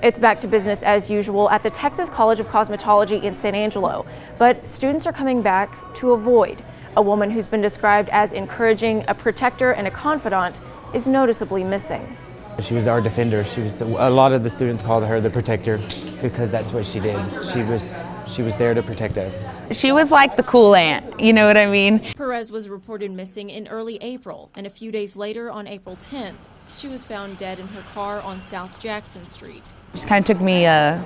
It's back to business as usual at the Texas College of Cosmetology in San Angelo, but students are coming back to avoid. A woman who's been described as encouraging, a protector, and a confidant is noticeably missing. She was our defender. A lot of the students called her the protector because that's what she did. She was there to protect us. She was like the cool aunt, you know what I mean? Perez was reported missing in early April, and a few days later, on April 10th, she was found dead in her car on South Jackson Street. Just kind of took me, kind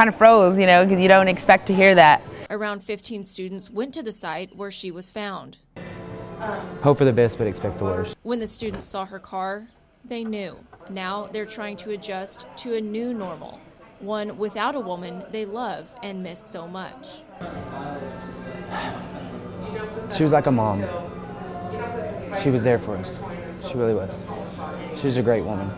of froze, you know, because you don't expect to hear that. Around 15 students went to the site where she was found. Hope for the best, but expect the worst. When the students saw her car, they knew. Now they're trying to adjust to a new normal, one without a woman they love and miss so much. She was like a mom. She was there for us. She really was. She was a great woman.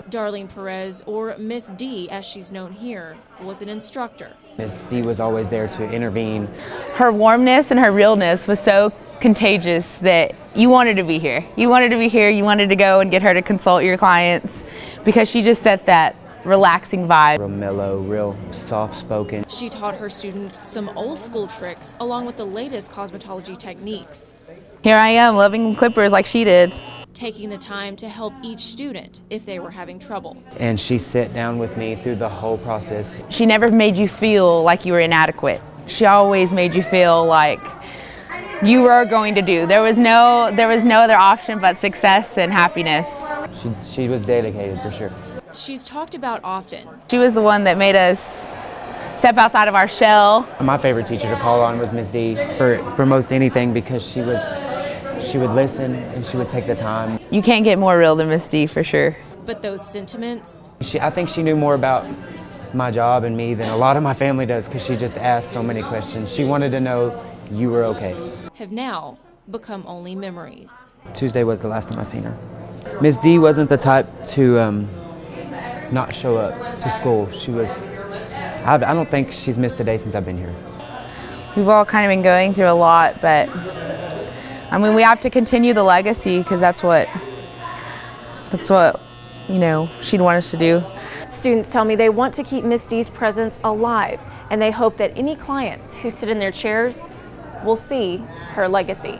Darlene Perez, or Miss D as she's known here, was an instructor. Miss D was always there to intervene. Her warmness and her realness was so contagious that you wanted to be here. You wanted to be here, you wanted to go and get her to consult your clients because she just set that relaxing vibe. Real mellow, real soft-spoken. She taught her students some old school tricks along with the latest cosmetology techniques. Here I am loving clippers like she did. Taking the time to help each student if they were having trouble. And she sat down with me through the whole process. She never made you feel like you were inadequate. She always made you feel like you were going to do. There was no other option but success and happiness. She was dedicated for sure. She's talked about often. She was the one that made us step outside of our shell. My favorite teacher to call on was Miss D for most anything because she would listen and she would take the time. You can't get more real than Miss D for sure. But those sentiments? I think she knew more about my job and me than a lot of my family does because she just asked so many questions. She wanted to know you were okay. Have now become only memories. Tuesday was the last time I seen her. Miss D wasn't the type to not show up to school. I don't think she's missed a day since I've been here. We've all kind of been going through a lot, but I mean, we have to continue the legacy because that's what, you know, she'd want us to do. Students tell me they want to keep Miss D's presence alive, and they hope that any clients who sit in their chairs will see her legacy.